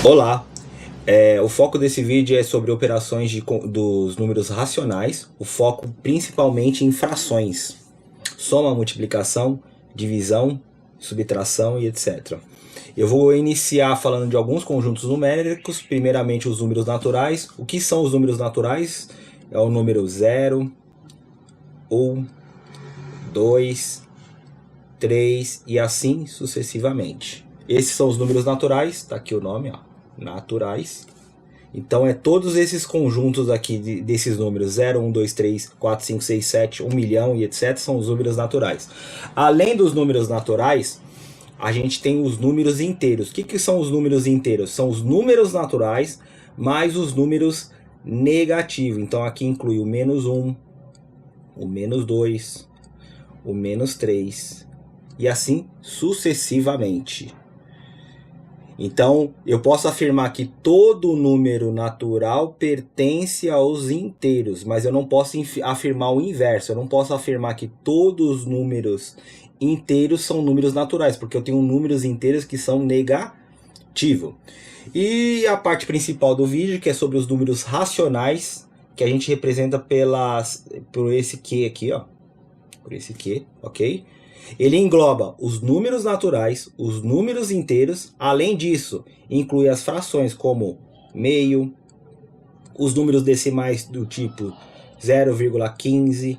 Olá, o foco desse vídeo é sobre operações dos números racionais, o foco principalmente em frações, soma, multiplicação, divisão, subtração e etc. Eu vou iniciar falando de alguns conjuntos numéricos, primeiramente os números naturais. O que são os números naturais? É o número 0, 1, 2, 3 e assim sucessivamente. Esses são os números naturais, tá aqui o nome, ó, naturais. Então é todos esses conjuntos aqui desses números 0, 1, 2, 3, 4, 5, 6, 7, 1 milhão e etc. são os números naturais. Além dos números naturais, a gente tem os números inteiros. O que são os números inteiros? São os números naturais mais os números negativos. Então aqui inclui o menos 1, o menos 2, o menos 3 e assim sucessivamente. Então, eu posso afirmar que todo número natural pertence aos inteiros, mas eu não posso afirmar o inverso. Eu não posso afirmar que todos os números inteiros são números naturais, porque eu tenho números inteiros que são negativos. E a parte principal do vídeo, que é sobre os números racionais, que a gente representa por esse Q aqui, ó. Por esse Q, ok? Ele engloba os números naturais, os números inteiros, além disso, inclui as frações como meio, os números decimais do tipo 0,15,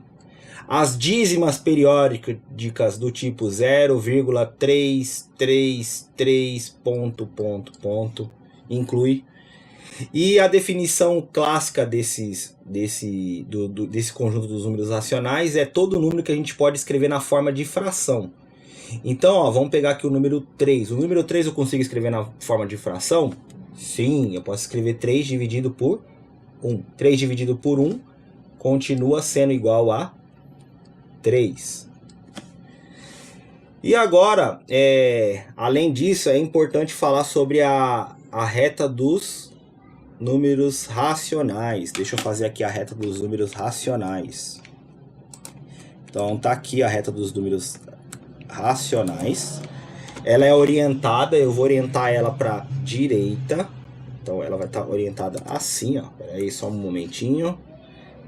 as dízimas periódicas do tipo 0,333 ... inclui. E a definição clássica desse conjunto dos números racionais é todo número que a gente pode escrever na forma de fração. Então, ó, vamos pegar aqui o número 3. O número 3 eu consigo escrever na forma de fração? Sim, eu posso escrever 3 dividido por 1. 3 dividido por 1 continua sendo igual a 3. E agora, além disso, é importante falar sobre a reta dos números racionais. Deixa eu fazer aqui a reta dos números racionais. Então tá aqui a reta dos números racionais. Ela é orientada, eu vou orientar ela para direita. Então ela vai estar orientada assim, ó. Pera aí, só um momentinho.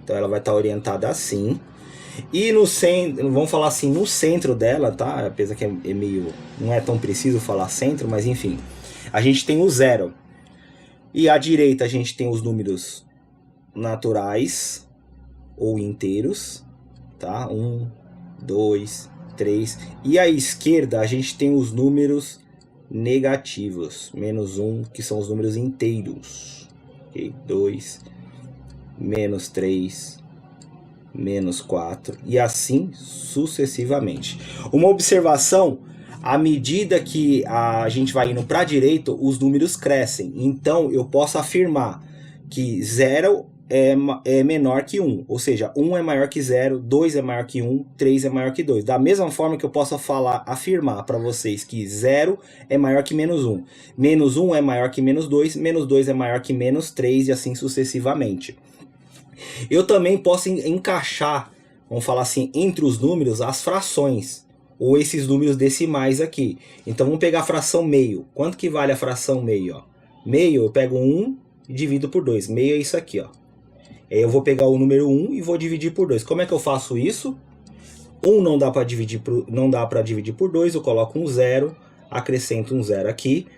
Então ela vai estar orientada assim. E no centro, vamos falar assim, no centro dela, tá? Apesar que não é tão preciso falar centro, mas enfim. A gente tem o 0. E à direita a gente tem os números naturais ou inteiros, tá? 1, 2, 3. E à esquerda a gente tem os números negativos, menos 1, que são os números inteiros. Okay? 2, menos 3, menos 4 e assim sucessivamente. Uma observação: à medida que a gente vai indo para a direita, os números crescem. Então, eu posso afirmar que 0 é menor que 1. Ou seja, 1 é maior que 0, 2 é maior que 1, 3 é maior que 2. Da mesma forma que eu posso afirmar para vocês que 0 é maior que menos 1. Menos 1 é maior que menos 2, menos 2 é maior que menos 3 e assim sucessivamente. Eu também posso encaixar, vamos falar assim, entre os números as frações, ou esses números decimais aqui. Então vamos pegar a fração meio. Quanto que vale a fração meio? Ó? Meio, eu pego 1 e divido por 2. Meio é isso aqui, ó. Eu vou pegar o número 1 e vou dividir por 2. Como é que eu faço isso? 1 não dá para dividir por 2, eu coloco um 0, acrescento um 0 aqui.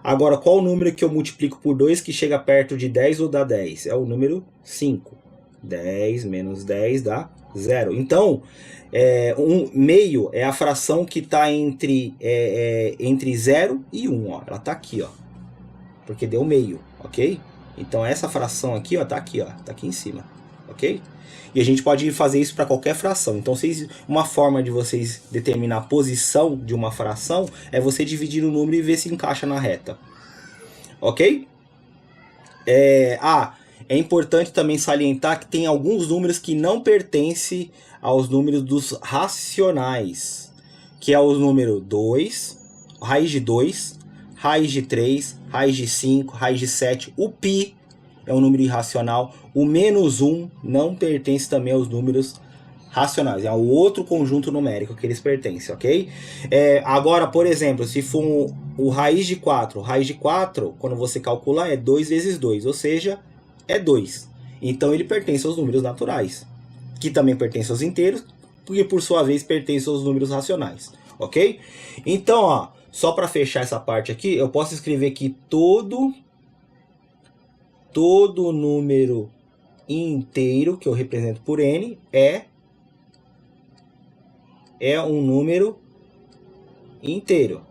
Agora, qual o número que eu multiplico por 2 que chega perto de 10 ou dá 10? É o número 5. 10 menos 10 dá 0. Então, meio é a fração que está entre 0 e 1. Ó. Ela está aqui, ó, porque deu meio, ok? Então, essa fração aqui está aqui, ó, tá aqui em cima, ok? E a gente pode fazer isso para qualquer fração. Então, uma forma de vocês determinar a posição de uma fração é você dividir o número e ver se encaixa na reta, ok? É importante também salientar que tem alguns números que não pertencem aos números dos racionais, que é o número 2, raiz de 2, raiz de 3, raiz de 5, raiz de 7, o π é um número irracional, o menos 1 não pertence também aos números racionais. É o outro conjunto numérico que eles pertencem, ok? Agora, por exemplo, se for o raiz de 4, quando você calcula, é 2 vezes 2, ou seja, é 2. Então ele pertence aos números naturais, que também pertencem aos inteiros, porque por sua vez pertencem aos números racionais, ok? Então, ó, só para fechar essa parte aqui, eu posso escrever que todo número inteiro que eu represento por n é um número inteiro.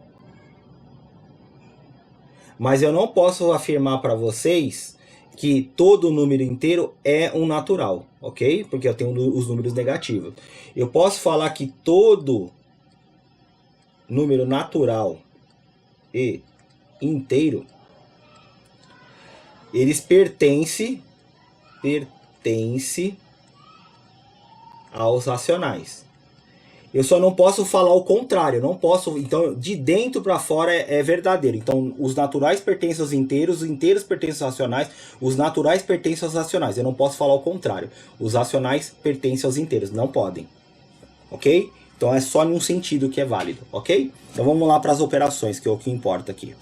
Mas eu não posso afirmar para vocês que todo número inteiro é um natural, ok? Porque eu tenho os números negativos. Eu posso falar que todo número natural e inteiro, eles pertencem aos racionais. Eu só não posso falar o contrário, não posso, então de dentro para fora é verdadeiro. Então os naturais pertencem aos inteiros, os inteiros pertencem aos racionais, os naturais pertencem aos racionais. Eu não posso falar o contrário. Os racionais pertencem aos inteiros, não podem. OK? Então é só em um sentido que é válido, OK? Então vamos lá para as operações, que é o que importa aqui.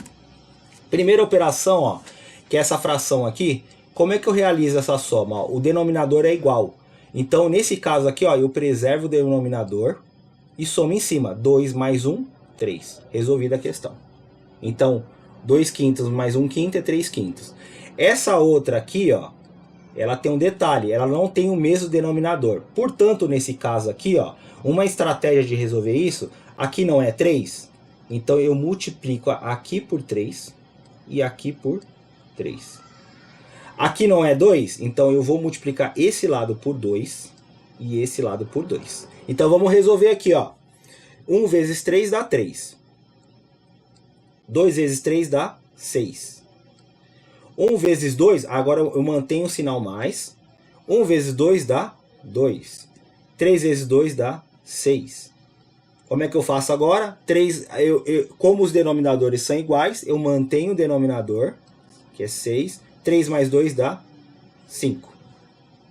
Primeira operação, ó, que é essa fração aqui. Como é que eu realizo essa soma? Ó, o denominador é igual. Então nesse caso aqui, ó, eu preservo o denominador e soma em cima. 2 mais 1, 3. Resolvida a questão. Então, 2 quintos mais 1 quinto é 3 quintos. Essa outra aqui, ó, ela tem um detalhe. Ela não tem o mesmo denominador. Portanto, nesse caso aqui, ó, uma estratégia de resolver isso, aqui não é 3. Então, eu multiplico aqui por 3 e aqui por 3. Aqui não é 2, então eu vou multiplicar esse lado por 2 e esse lado por 2. Então vamos resolver aqui, ó. 1 vezes 3 dá 3. 2 vezes 3 dá 6. 1 vezes 2, agora eu mantenho o sinal mais. 1 vezes 2 dá 2. 3 vezes 2 dá 6. Como é que eu faço agora? Como os denominadores são iguais, eu mantenho o denominador, que é 6. 3 mais 2 dá 5.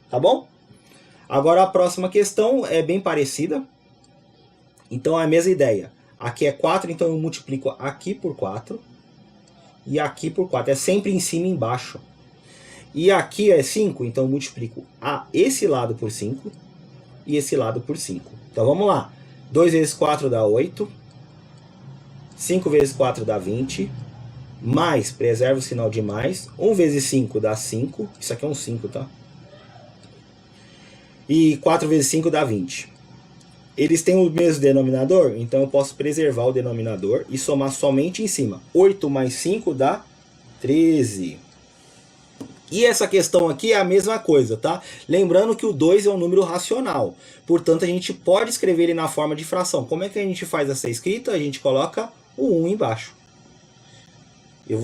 Tá bom? Agora a próxima questão é bem parecida. Então é a mesma ideia. Aqui é 4, então eu multiplico aqui por 4 e aqui por 4. É sempre em cima e embaixo. E aqui é 5, então eu multiplico esse lado por 5 e esse lado por 5. Então vamos lá. 2 vezes 4 dá 8. 5 vezes 4 dá 20. Mais, preserva o sinal de mais. 1 vezes 5 dá 5. Isso aqui é um 5, tá? E 4 vezes 5 dá 20. Eles têm o mesmo denominador, então eu posso preservar o denominador e somar somente em cima. 8 mais 5 dá 13. E essa questão aqui é a mesma coisa, tá? Lembrando que o 2 é um número racional. Portanto, a gente pode escrever ele na forma de fração. Como é que a gente faz essa escrita? A gente coloca o 1 embaixo.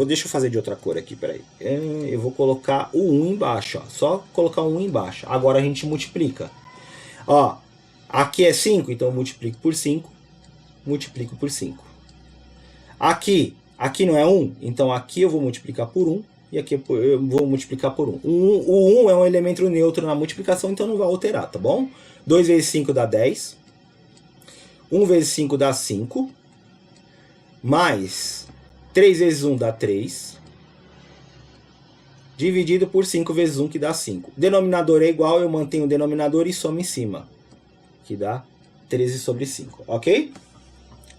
Deixa eu fazer de outra cor aqui, peraí. Eu vou colocar o 1 embaixo, ó. Só colocar o 1 embaixo. Agora a gente multiplica. Ó, aqui é 5, então eu multiplico por 5. Multiplico por 5. Aqui não é 1, então aqui eu vou multiplicar por 1. E aqui eu vou multiplicar por 1. O 1 é um elemento neutro na multiplicação, então não vai alterar, tá bom? 2 vezes 5 dá 10. 1 vezes 5 dá 5. Mais 3 vezes 1 dá 3. Dividido por 5 vezes 1, que dá 5. Denominador é igual, eu mantenho o denominador e somo em cima, que dá 13 sobre 5, ok?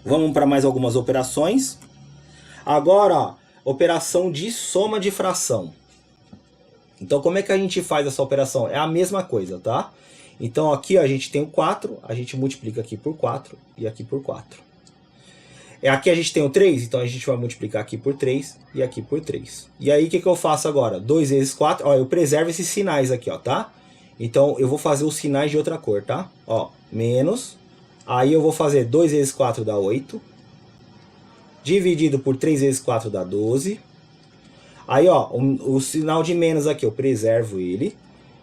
Vamos para mais algumas operações. Agora, ó, operação de soma de fração. Então, como é que a gente faz essa operação? É a mesma coisa, tá? Então, aqui ó, a gente tem o 4, a gente multiplica aqui por 4 e aqui por 4. Aqui a gente tem o 3, então a gente vai multiplicar aqui por 3 e aqui por 3. E aí, o que eu faço agora? 2 vezes 4, ó, eu preservo esses sinais aqui, ó, tá? Então, eu vou fazer os sinais de outra cor, tá? Ó, menos. Aí eu vou fazer 2 vezes 4 dá 8. Dividido por 3 vezes 4 dá 12. Aí, ó, o sinal de menos aqui, eu preservo ele.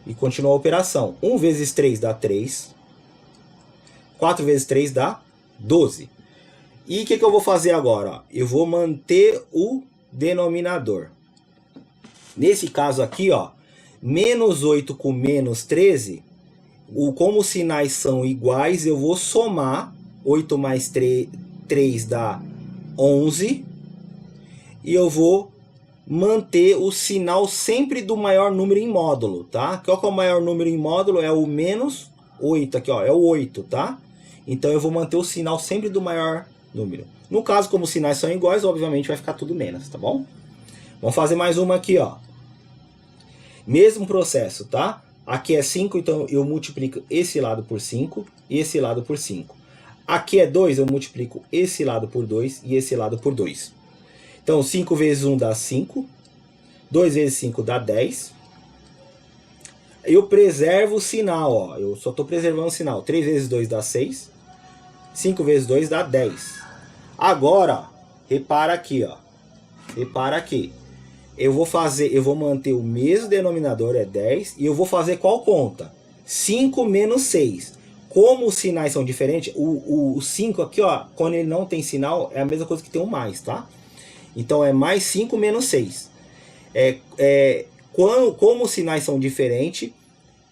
E continuo a operação. 1 vezes 3 dá 3. 4 vezes 3 dá 12. E o que eu vou fazer agora? Ó? Eu vou manter o denominador. Nesse caso aqui, ó, menos 8 com menos 13, como os sinais são iguais, eu vou somar. 8 mais 3 dá 11. E eu vou manter o sinal sempre do maior número em módulo, tá? Qual que é o maior número em módulo? É o menos 8 aqui, ó, é o 8, tá? Então eu vou manter o sinal sempre do maior número. No caso, como os sinais são iguais, obviamente vai ficar tudo menos, tá bom? Vamos fazer mais uma aqui, ó. Mesmo processo, tá? Aqui é 5, então eu multiplico esse lado por 5 e esse lado por 5. Aqui é 2, eu multiplico esse lado por 2 e esse lado por 2. Então 5 vezes 1 dá 5. 2 vezes 5 dá 10. Eu preservo o sinal, ó. Eu só estou preservando o sinal. 3 vezes 2 dá 6. 5 vezes 2 dá 10. Agora, repara aqui, ó. Repara aqui. Eu vou manter o mesmo denominador, é 10. E eu vou fazer qual conta? 5 menos 6. Como os sinais são diferentes, o 5 aqui, ó, quando ele não tem sinal, é a mesma coisa que tem um mais, tá? Então é mais 5 menos 6. Como os sinais são diferentes,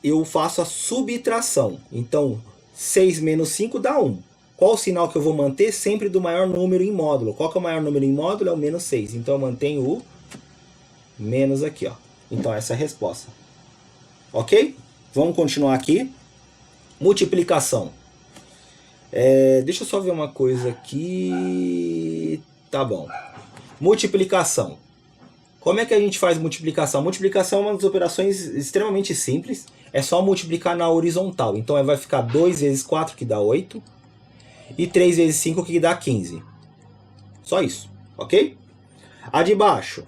eu faço a subtração. Então 6 menos 5 dá 1. Qual o sinal que eu vou manter? Sempre do maior número em módulo. Qual que é o maior número em módulo? É o menos 6. Então eu mantenho o menos aqui, ó. Então essa é a resposta. Ok? Vamos continuar aqui. Multiplicação. Deixa eu só ver uma coisa aqui. Tá bom. Multiplicação. Como é que a gente faz multiplicação? Multiplicação é uma das operações extremamente simples. É só multiplicar na horizontal. Então vai ficar 2 vezes 4, que dá 8. E 3 vezes 5, que dá 15. Só isso, ok? A de baixo.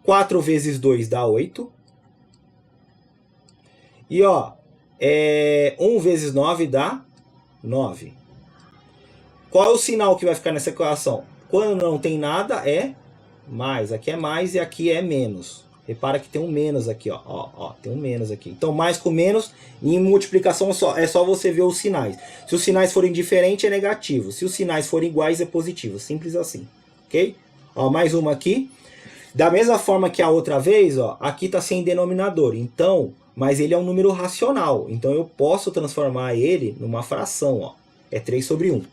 4 vezes 2 dá 8. E ó, 1 vezes 9 dá 9. Qual é o sinal que vai ficar nessa equação? Quando não tem nada é mais. Aqui é mais e aqui é menos. Repara que tem um menos aqui, ó. Tem um menos aqui. Então mais com menos, em multiplicação é só você ver os sinais. Se os sinais forem diferentes é negativo. Se os sinais forem iguais é positivo. Simples assim, ok? Ó, mais uma aqui. Da mesma forma que a outra vez, ó, aqui está sem denominador. Então, mas ele é um número racional. Então eu posso transformar ele numa fração, ó. É 3 sobre 1.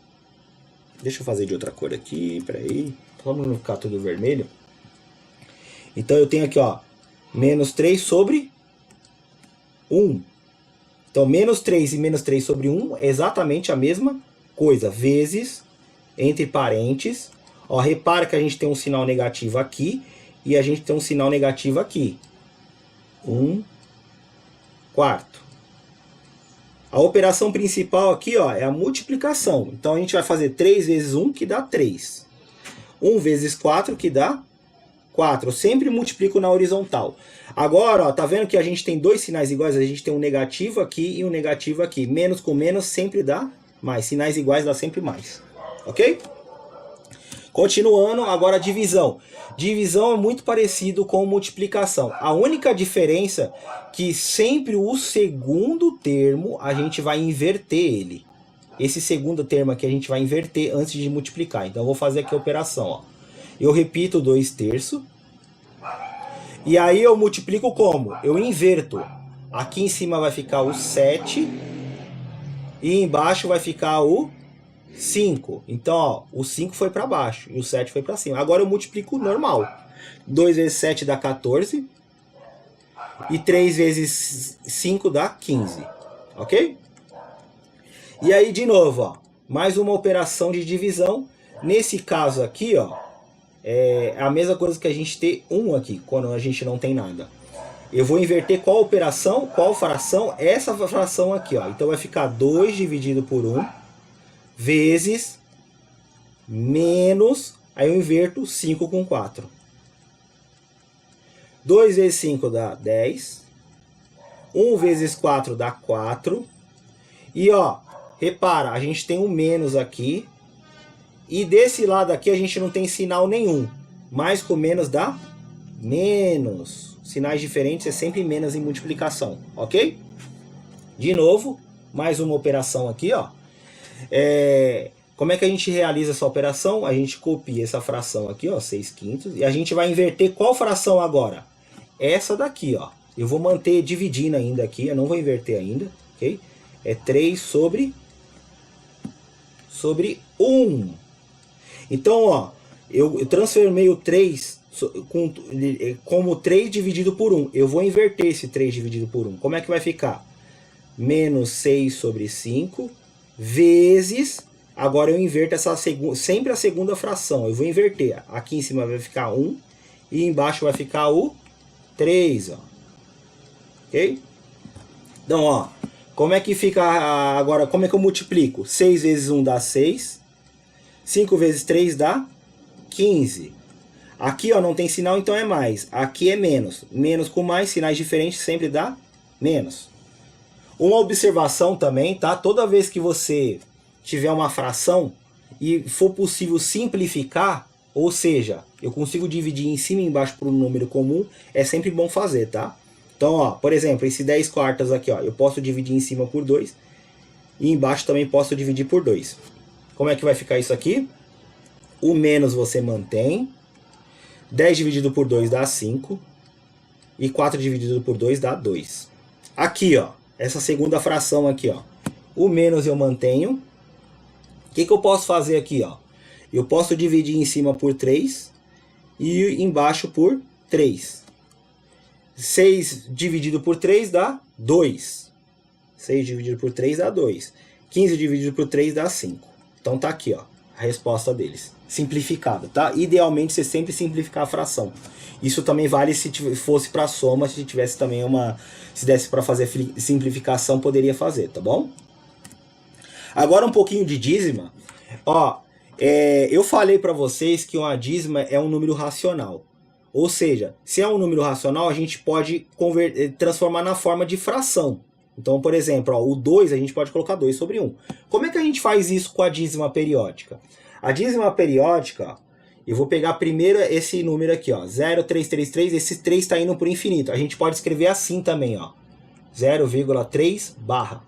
Deixa eu fazer de outra cor aqui, peraí. Só para não ficar tudo vermelho. Então eu tenho aqui, ó, menos 3 sobre 1. Então menos 3 e menos 3 sobre 1 é exatamente a mesma coisa. Vezes, entre parênteses. Ó, repara que a gente tem um sinal negativo aqui e a gente tem um sinal negativo aqui. 1 quarto. A operação principal aqui, ó, é a multiplicação. Então a gente vai fazer 3 vezes 1, que dá 3. 1 vezes 4, que dá 4. Eu sempre multiplico na horizontal. Agora, ó, tá vendo que a gente tem dois sinais iguais? A gente tem um negativo aqui e um negativo aqui. Menos com menos sempre dá mais. Sinais iguais dá sempre mais. Ok? Continuando, agora divisão. Divisão é muito parecido com multiplicação. A única diferença é que sempre o segundo termo a gente vai inverter ele. Esse segundo termo aqui a gente vai inverter antes de multiplicar. Então eu vou fazer aqui a operação, ó. Eu repito 2 terços. E aí eu multiplico como? Eu inverto. Aqui em cima vai ficar o 7. E embaixo vai ficar o 5. Então, ó, o 5 foi para baixo e o 7 foi para cima. Agora eu multiplico normal. 2 vezes 7 dá 14. E 3 vezes 5 dá 15. Ok? E aí, de novo, ó, mais uma operação de divisão. Nesse caso aqui, ó, é a mesma coisa que a gente ter 1 aqui, quando a gente não tem nada. Eu vou inverter qual operação, qual fração? Essa fração aqui, ó. Então vai ficar 2 dividido por 1. Vezes, menos, aí eu inverto 5 com 4. 2 vezes 5 dá 10. 1 vezes 4 dá 4. E ó, repara, a gente tem um menos aqui. E desse lado aqui a gente não tem sinal nenhum. Mais com menos dá menos. Sinais diferentes é sempre menos em multiplicação, ok? De novo, mais uma operação aqui, ó. Como é que a gente realiza essa operação? A gente copia essa fração aqui, ó, 6 quintos, e a gente vai inverter qual fração agora? Essa daqui, ó. Eu vou manter dividindo ainda aqui, eu não vou inverter ainda, ok? É 3 sobre 1. Então, ó, eu transformei o 3 como 3 dividido por 1. Eu vou inverter esse 3 dividido por 1. Como é que vai ficar? Menos 6 sobre 5 vezes... Agora eu inverto sempre a segunda fração. Eu vou inverter. Aqui em cima vai ficar 1 e embaixo vai ficar o 3. Ó. Ok? Então, ó, como é que fica agora? Como é que eu multiplico? 6 vezes 1 dá 6. 5 vezes 3 dá 15. Aqui, ó, não tem sinal, então é mais. Aqui é menos. Menos com mais, sinais diferentes sempre dá menos. Uma observação também, tá? Toda vez que você tiver uma fração e for possível simplificar, ou seja, eu consigo dividir em cima e embaixo por um número comum, é sempre bom fazer, tá? Então, ó, por exemplo, esse 10 quartas aqui, ó, eu posso dividir em cima por 2 e embaixo também posso dividir por 2. Como é que vai ficar isso aqui? O menos você mantém, 10 dividido por 2 dá 5 e 4 dividido por 2 dá 2. Aqui, ó, essa segunda fração aqui, ó, o menos eu mantenho. O que eu posso fazer aqui, ó? Eu posso dividir em cima por 3 e embaixo por 3. 6 dividido por 3 dá 2. 6 dividido por 3 dá 2. 15 dividido por 3 dá 5. Então tá aqui, ó, a resposta deles. Simplificada, tá? Idealmente você sempre simplificar a fração. Isso também vale se fosse para soma, se tivesse também se desse para fazer simplificação, poderia fazer, tá bom? Agora um pouquinho de dízima. Ó, eu falei para vocês que uma dízima é um número racional. Ou seja, se é um número racional, a gente pode transformar na forma de fração. Então, por exemplo, ó, o 2, a gente pode colocar 2 sobre 1. Como é que a gente faz isso com a dízima periódica? A dízima periódica, ó, eu vou pegar primeiro esse número aqui, ó, 0,333, esse 3 está indo para o infinito. A gente pode escrever assim também, ó, 0,3 barra.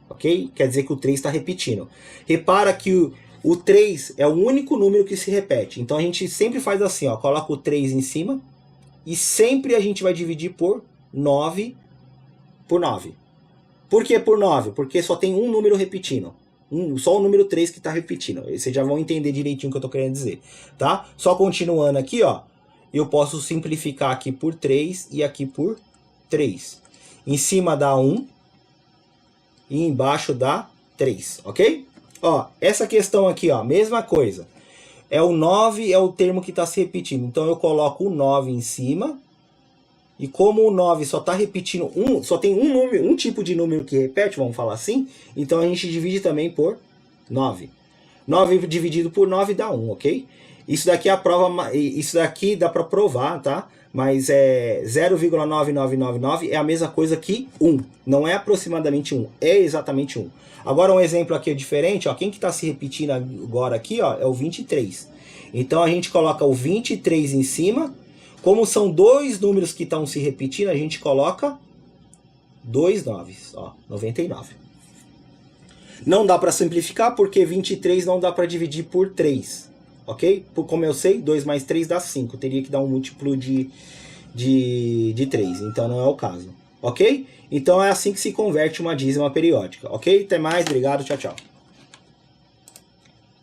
Ok? Quer dizer que o 3 está repetindo. Repara que o 3 é o único número que se repete. Então a gente sempre faz assim, ó, coloca o 3 em cima e sempre a gente vai dividir por 9 por 9. Por que por 9? Porque só tem um número repetindo. Só o número 3 que está repetindo. Vocês já vão entender direitinho o que eu estou querendo dizer. Tá? Só continuando aqui, ó, eu posso simplificar aqui por 3 e aqui por 3. Em cima dá 1. E embaixo dá 3, ok? Ó, essa questão aqui, ó, mesma coisa. É o 9, é o termo que está se repetindo. Então eu coloco o 9 em cima. E como o 9 só está repetindo só tem um tipo de número que repete, vamos falar assim. Então a gente divide também por 9. 9 dividido por 9 dá 1, ok? Isso daqui é a prova, isso daqui dá para provar, tá? Mas 0,9999 é a mesma coisa que 1. Não é aproximadamente 1, é exatamente 1. Agora um exemplo aqui diferente, ó, quem que está se repetindo agora aqui, ó, é o 23. Então a gente coloca o 23 em cima. Como são dois números que estão se repetindo, a gente coloca 2 noves, ó, 99. Não dá para simplificar porque 23 não dá para dividir por 3. Ok? Como eu sei, 2 mais 3 dá 5. Teria que dar um múltiplo de 3. Então não é o caso. Ok? Então é assim que se converte uma dízima periódica. Ok? Até mais. Obrigado. Tchau, tchau.